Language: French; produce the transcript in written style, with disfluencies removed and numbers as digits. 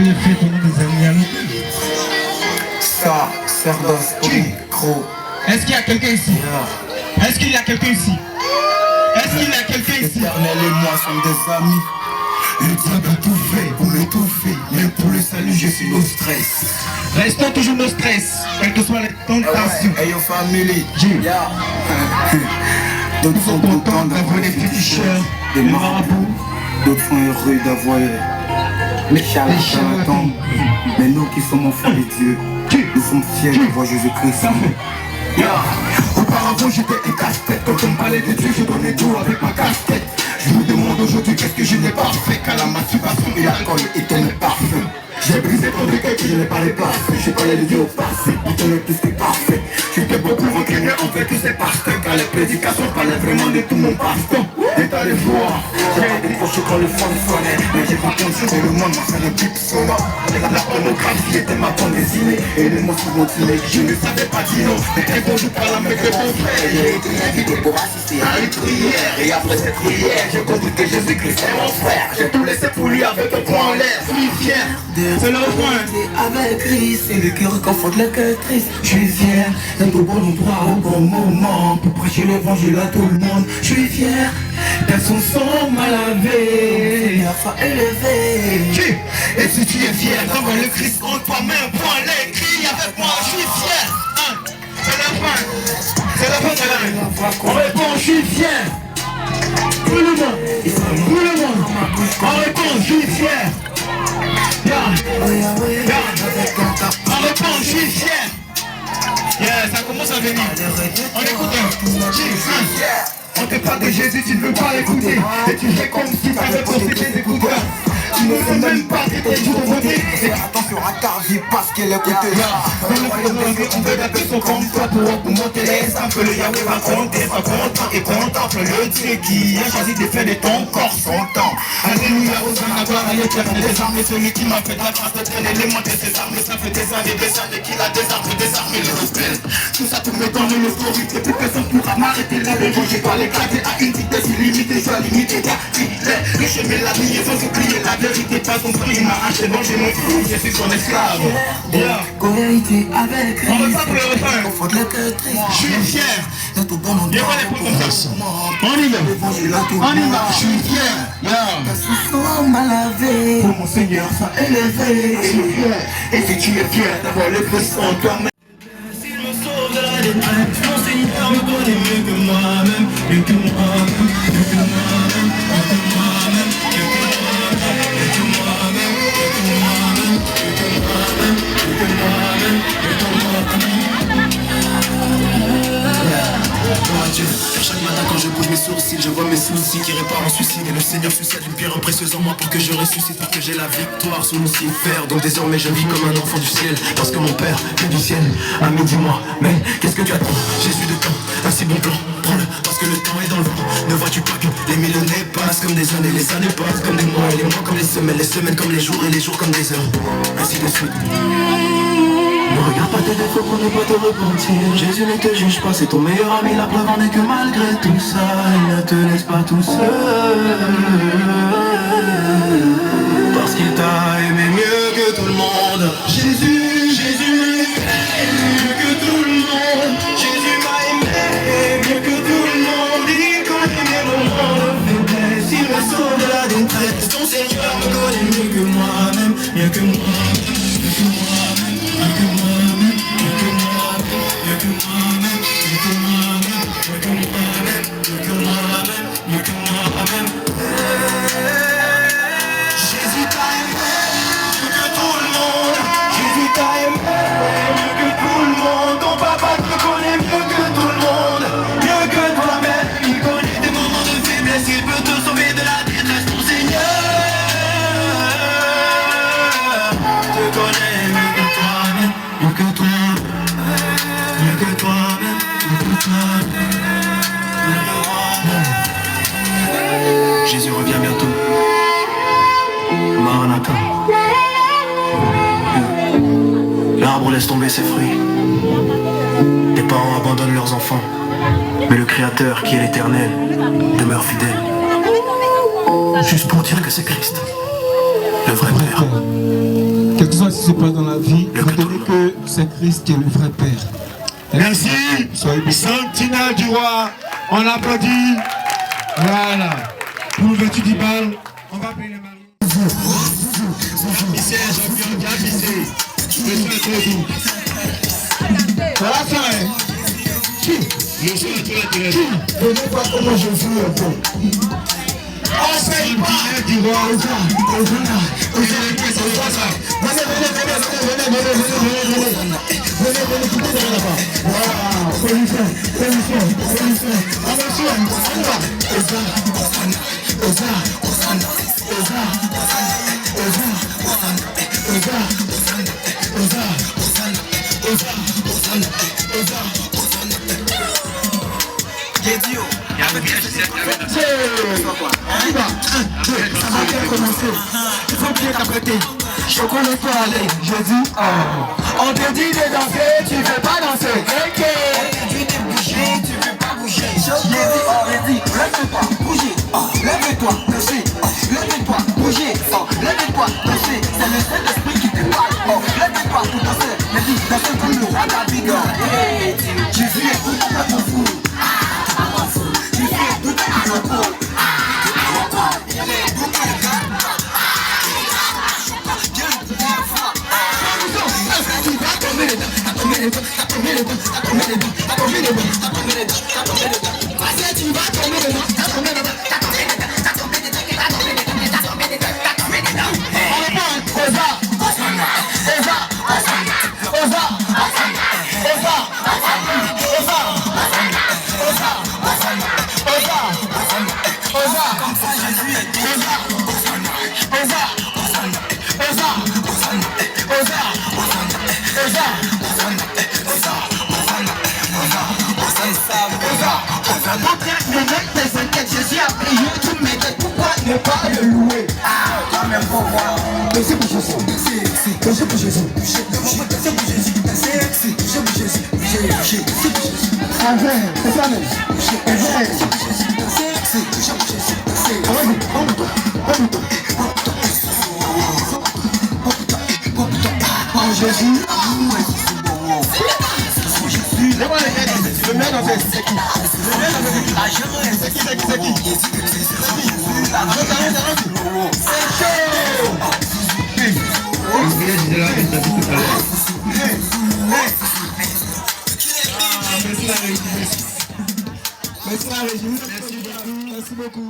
le fait pour nous, mes amis. Ça, Cerdos, micro. Est-ce qu'il y a quelqu'un ici? Est-ce qu'il y a quelqu'un ici? Est-ce qu'il y a quelqu'un ici? L'Éternel et moi sommes des amis. Le diable a tout fait pour m'étouffer. Même pour le salut, je suis au stress. Restons toujours nos stress, quelles que soient les tentations. Hey yo family, Yeah. d'autres Nous sont sommes contents d'avoir des féticheurs, des marabouts. d'autres sont heureux d'avoir les charlatans. Mais nous qui sommes enfants de Dieu, nous sommes fiers d'avoir Jésus-Christ. Auparavant j'étais un casse-tête. Quand on me parlait de Dieu, je donnais tout avec ma casse-tête. Je me demande aujourd'hui qu'est-ce que je n'ai pas fait. Car la masturbation et l'alcool étaient mes parfums. J'ai brisé ton recueil que je n'ai pas déplacé. J'ai parlé de Dieu au passé, il tenait plus que parfait. J'étais beaucoup rencligné envers tous ces pasteurs. Car les prédications parlaient vraiment de tout mon passe-temps. État de joie, j'ai décroché quand le fond sonnait. Mais j'ai pas conscience que le monde m'a fait le bip sonore. La pornographie était ma bande dessinée. Et les mots souvent timés, je ne savais pas dire non. Mais un bon jour par la main de mon frère, j'ai été invité pour assister à une prière. Et après cette prière, j'ai compris que Jésus-Christ est mon frère. J'ai tout laissé pour lui avec un point en l'air. Je suis fier. C'est le refrain. Avec Christ, et le cœur conforte le cœur triste. Je suis fier d'être au bon endroit au bon moment pour prêcher l'évangile à tout le monde. Je suis fier d'être son sang mal lavé, la foi élevée. Et si tu es fier d'avoir le Christ en toi-même, point l'écrit avec moi, je suis fier. C'est la fin. C'est la fin de la On répond, je suis fier. Tout le monde, tout le monde. On répond, je suis fier. On répond, je suis fier. Yeah, ça commence à venir. On écoute. On te parle de Jésus, tu ne veux pas l'écouter. Et tu fais comme si tu avais posté tes écouteurs. Tu ne sais même pas que t'es toujours voté. Et attention à ta vie parce qu'elle est côté. Dans le philosophe, on veut d'appeler son comme toi pour monter les samples. Le Yahweh va compter, va content et contemple le Dieu qui a choisi de faire de ton corps son temps. Alléluia, Hosanna, gloire à l'éternel des armées. Celui qui m'a fait la grâce de traîner les monter ses armes. Ça fait des années qu'il a désarmé les rebelles. Tout ça tout me donne l'autorité. Plus personne pourra m'arrêter là. Le jour j'ai pas l'éclater à une vitesse illimitée. Je dois limiter ta vie. Le chemin, la liaison, oublier la vérité, pas son prix, il m'a acheté, donc je m'en fous, je suis son esclave. Cohérité avec Christ. On repart pour le refrain. Au fond de la cœur triste. Je suis fier. D'être au bon endroit. Il y a pas les points comme ça. On y va. On y va. Je suis fier. Sous son mal lavé. Pour mon Seigneur, ça élevé. Je suis fier. Et si tu es fier d'avoir le Christ en toi-même. S'il me sauve de la détresse, mon Seigneur me connaît mieux que moi-même, mieux que moi-même, mieux que moi-même, mieux que moi-même, mieux que moi-même, mieux que moi-même, mieux que moi-même, mieux que moi-même, mieux que moi-même. Oh Dieu, chaque matin quand je bouge mes sourcils, je vois mes soucis qui réparent mon suicide. Et le Seigneur succède une pierre précieuse en moi pour que je ressuscite, pour que j'ai la victoire sous Lucifer. Donc désormais je vis comme un enfant du ciel, parce que mon Père, Dieu du ciel, ami dis-moi, mais qu'est-ce que tu attends? Jésus de temps, un si bon plan, prends-le, parce que le temps est dans le vent. Ne vois-tu pas que les millénaires passent comme des années, les années passent comme des mois, et les mois comme les semaines comme les jours, et les jours comme des heures, ainsi de suite. Ne regarde pas tes défauts pour ne pas te repentir. Jésus ne te juge pas, c'est ton meilleur ami. La preuve en est que malgré tout ça, il ne te laisse pas tout seul. Parce qu'il t'a aimé mieux que tout le monde. Jésus, Jésus m'a aimé mieux que tout le monde. Jésus m'a aimé mieux que tout le monde. Il connaît mes moments de faiblesse, il me sauve de la détresse. Ton Seigneur me connaît mieux que moi-même, mieux que moi-même, mieux que moi-même, mieux que moi-même. Jésus t'a aimé mieux que tout le monde. Jésus t'a aimé mieux que tout le monde. Ton papa te connaît mieux que tout le monde, mieux que toi-même. Il connaît des moments de faiblesse, il peut te sauver de la détresse. Ton Seigneur te connaît mieux que toi-même, mieux que toi-même, mieux que toi-même, mieux que toi-même. Jésus revient bientôt. Maranatha. L'arbre laisse tomber ses fruits. Les parents abandonnent leurs enfants. Mais le Créateur, qui est l'éternel, demeure fidèle. Juste pour dire que c'est Christ, le vrai Père. que soit ce qui se passe dans la vie, retenez que c'est Christ qui est le vrai Père. Merci. Sentinelle du roi. On applaudit. Voilà. Pour l'ouverture du bal, on va appeler les mariés. Ici, champion, bien pissé. Le son est trop doux. Voilà ça, hein. Le son est trop intéressant. Venez voir comment je joue un peu. Sentinelle du roi. Ça va bien commencer. Il faut bien t'apprêter. Je connais pas aller. Je dis on te dit de danser, tu veux pas danser. Ok. On te dit de bouger, tu veux pas bouger. J'ai dit, lève-toi, bouger. Lève-toi, danser. Lève-toi, bouger. Lève-toi, danser. C'est le Saint-Esprit qui te parle. Lève-toi pour danser. Mais dis, danser comme le roi David. Jésus est tout à fait mon fou. Jésus est tout à fait mon fou. Jésus a payé tout, mais pourquoi ne pas le louer? Quand même pour moi. Merci pour Jésus. Merci pour Jésus. Merci pour Jésus. Merci pour Jésus. C'est ça même. Jésus. Le mec dans ses c'est qui? Merci beaucoup.